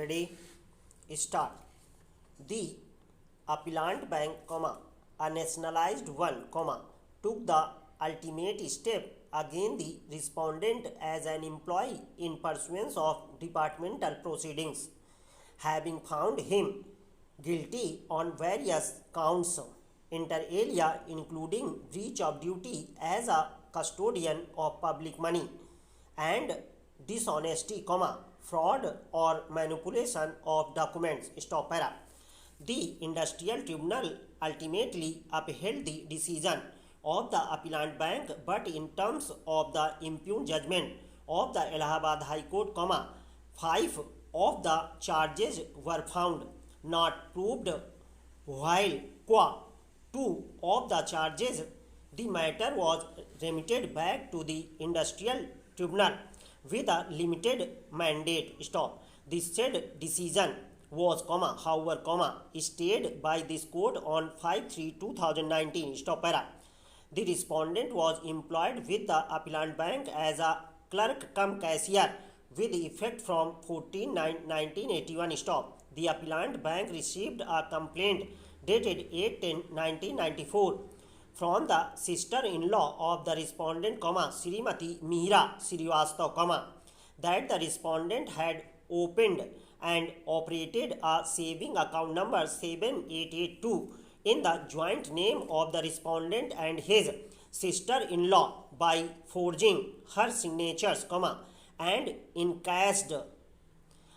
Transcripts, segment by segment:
Ready? Start. The appellant bank, a nationalized one, took the ultimate step against the respondent as an employee in pursuance of departmental proceedings, having found him guilty on various counts, inter alia including breach of duty as a custodian of public money and dishonesty, fraud or manipulation of documents. Stop para. The Industrial Tribunal ultimately upheld the decision of the appellant bank, but in terms of the impugned judgment of the Allahabad High Court, 5 of the charges were found not proved, while 2 of the charges, the matter was remitted back to the Industrial Tribunal with a limited mandate. Stop. The said decision was, however, stayed by this court on 5/3/2019. Stop para. The respondent was employed with the appellant bank as a clerk cum cashier with effect from 14/9/1981. Stop. The appellant bank received a complaint dated 8/10/1994 from the sister-in-law of the respondent, Srimati Mihira Srivastava, that the respondent had opened and operated a saving account number 7882 in the joint name of the respondent and his sister-in-law by forging her signatures, and encashed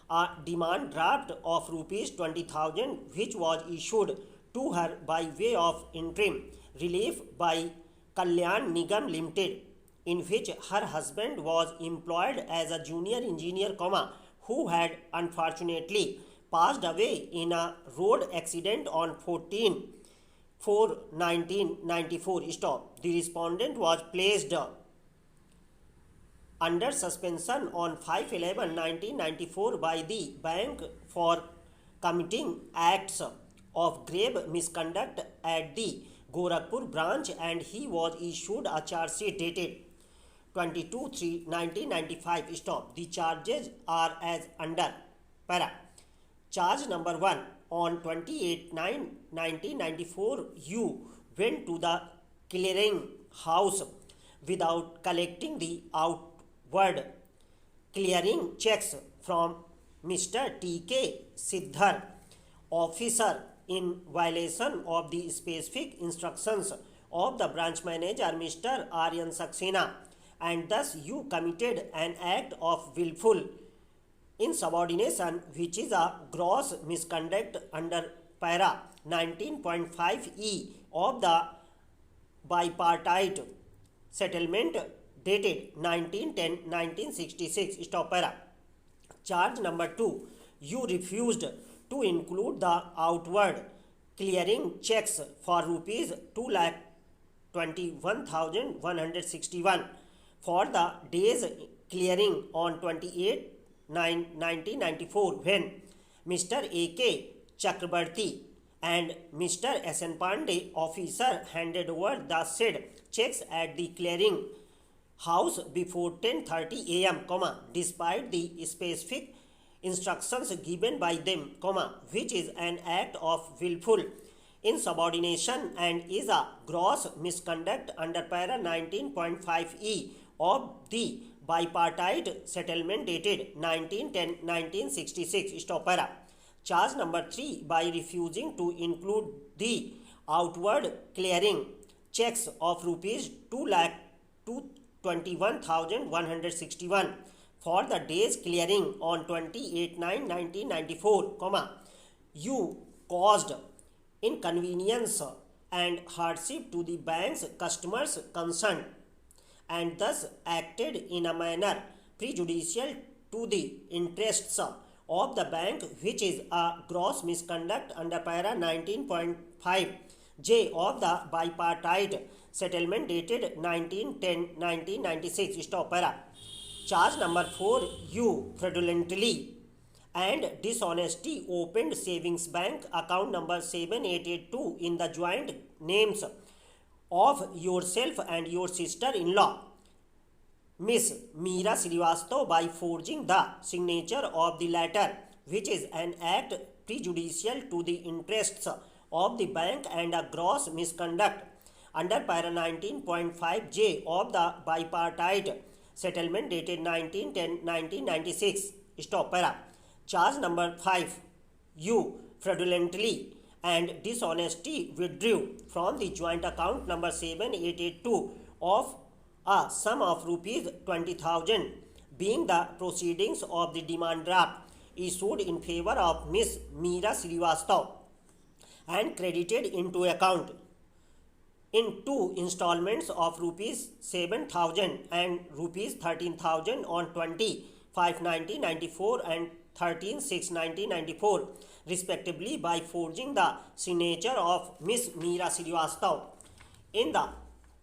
a demand draft of rupees 20,000 which was issued to her by way of interim relief by Kalyan Nigam Limited, in which her husband was employed as a junior engineer, who had unfortunately passed away in a road accident on 14/4/1994. Stop. The respondent was placed under suspension on 5/11/1994 by the bank for committing acts of grave misconduct at the Gorakhpur branch, and he was issued a charge sheet dated 22/3/1995. Stop. The charges are as under para. Charge number 1. On 28/9/1994, you went to the clearing house without collecting the outward clearing checks from Mr. T.K. Siddhar, officer, in violation of the specific instructions of the branch manager, Mr. Aryan Saxena, and thus you committed an act of willful insubordination, which is a gross misconduct under para 19.5e of the bipartite settlement dated 19/10/1966. Stop para. Charge number 2. You refused to include the outward clearing checks for rupees 2,21,161 for the days clearing on 28/9/1994 when Mr. A.K. Chakrabarti and Mr. S.N. Pandey, officer, handed over the said checks at the clearing house before 10:30 a.m., despite the specific instructions given by them, which is an act of willful insubordination and is a gross misconduct under para 19.5e of the bipartite settlement dated 19/10/1966. Stop para. Charge number 3. By refusing to include the outward clearing checks of rupees 2,21,161 for the days clearing on 28/9/1994, you caused inconvenience and hardship to the bank's customers concerned, and thus acted in a manner prejudicial to the interests of the bank, which is a gross misconduct under para 19.5j of the bipartite settlement dated 19/10/1996. Stop para. Charge number 4. You fraudulently and dishonesty opened savings bank account number 7882 in the joint names of yourself and your sister-in-law, Miss Meera Srivastava, by forging the signature of the latter which is an act prejudicial to the interests of the bank and a gross misconduct under para 19.5J of the bipartite settlement dated 19/10/1996. Stop para. Charge number 5. You fraudulently and dishonestly withdrew from the joint account number 7882 of a sum of rupees 20,000, being the proceedings of the demand draft issued in favor of Miss Meera Srivastav and credited into account in two installments of rupees 7,000 and rupees 13,000 on 20/5/1994 and 13/6/1994 respectively by forging the signature of Miss Meera Srivastav in the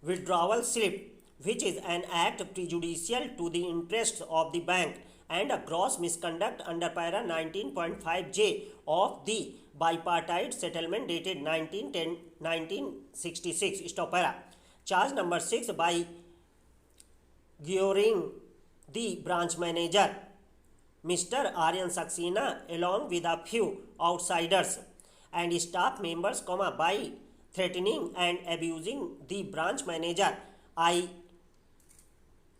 withdrawal slip, which is an act prejudicial to the interests of the bank and a gross misconduct under para 19.5J of the bipartite settlement dated 19/10/1966. Stop para. Charge number 6 by guring the branch manager Mr. Aryan Saxena along with a few outsiders and staff members, by threatening and abusing the branch manager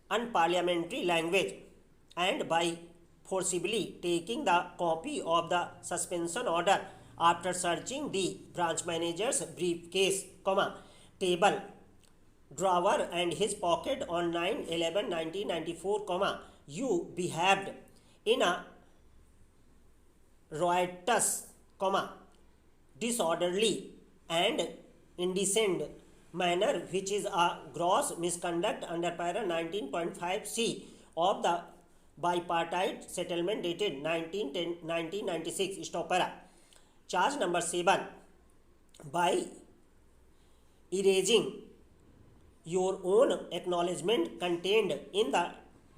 unparliamentary language and by forcibly taking the copy of the suspension order after searching the branch manager's briefcase, table, drawer and his pocket on 9/11/1994, you behaved in a riotous, disorderly and indecent manner, which is a gross misconduct under para 19.5C of the bipartite settlement dated 19/10/1996. Stop para. Charge number 7 by erasing your own acknowledgement contained in the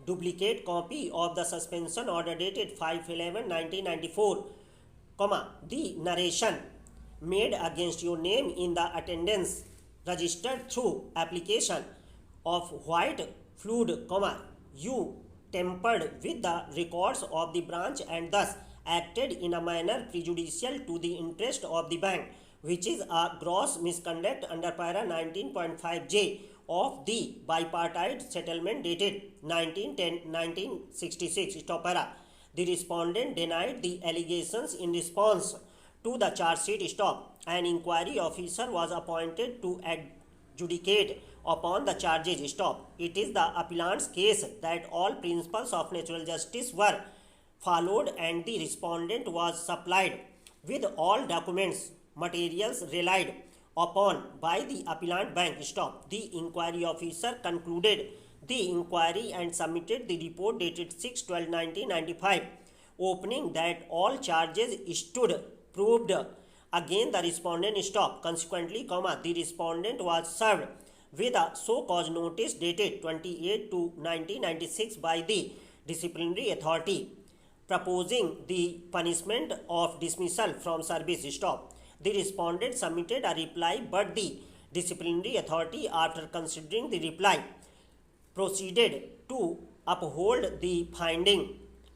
duplicate copy of the suspension order dated 5/11/1994, the narration made against your name in the attendance registered through application of white fluid, you tampered with the records of the branch and thus acted in a manner prejudicial to the interest of the bank, which is a gross misconduct under para 19.5J of the bipartite settlement dated 19/10/1966. Stop para. The respondent denied the allegations in response to the charge sheet. Stop. An inquiry officer was appointed to adjudicate upon the charges. Stop. It is the appellant's case that all principles of natural justice were followed and the respondent was supplied with all documents, materials relied upon by the appellant bank. Stop. The inquiry officer concluded the inquiry and submitted the report dated 6/12/1995, opening that all charges stood proved against the respondent. Stop. Consequently, the respondent was served with a so cause notice dated 28/2/1996 by the disciplinary authority, proposing the punishment of dismissal from service. Stop. The respondent submitted a reply, but the disciplinary authority, after considering the reply, proceeded to uphold the finding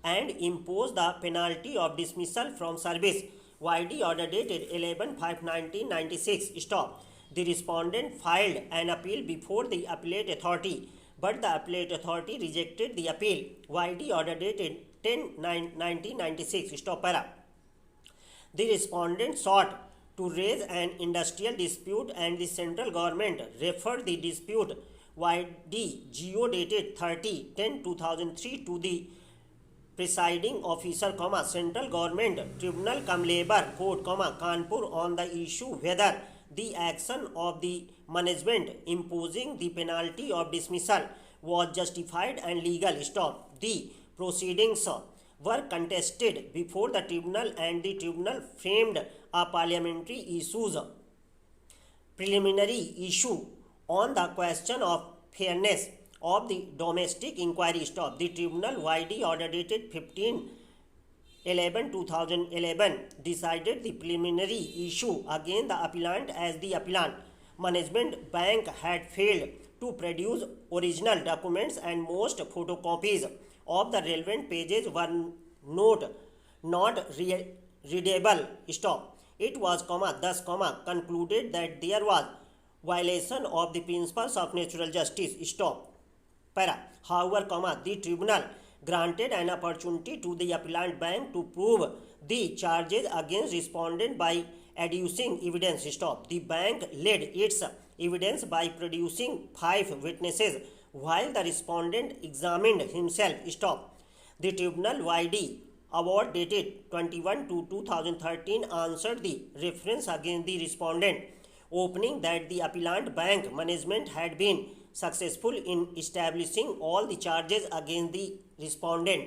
and impose the penalty of dismissal from service. YD order dated 11/5/1996. Stop. The respondent filed an appeal before the appellate authority, but the appellate authority rejected the appeal. YD order dated 10/9/1996. Stop para. The respondent sought to raise an industrial dispute and the central government referred the dispute YD-GO dated 30/10/2003 to the presiding officer, Central Government Tribunal Labor Court, Kanpur on the issue whether the action of the management imposing the penalty of dismissal was justified and legal. Stop. The proceedings were contested before the tribunal and the tribunal framed a parliamentary preliminary issue on the question of fairness of the domestic inquiry. Stop. The tribunal YD order dated 15/11/2011 decided the preliminary issue against the appellant as the appellant management bank had failed to produce original documents and most photocopies of the relevant pages were not not readable. Stop. It was, thus, concluded that there was violation of the principles of natural justice. Stop. Para. However, the tribunal granted an opportunity to the appellant bank to prove the charges against respondent by adducing evidence. Stop. The bank led its evidence by producing 5 witnesses while the respondent examined himself. Stop. The tribunal YD award dated 21/2/2013 answered the reference against the respondent, opening that the appellant bank management had been successful in establishing all the charges against the respondent.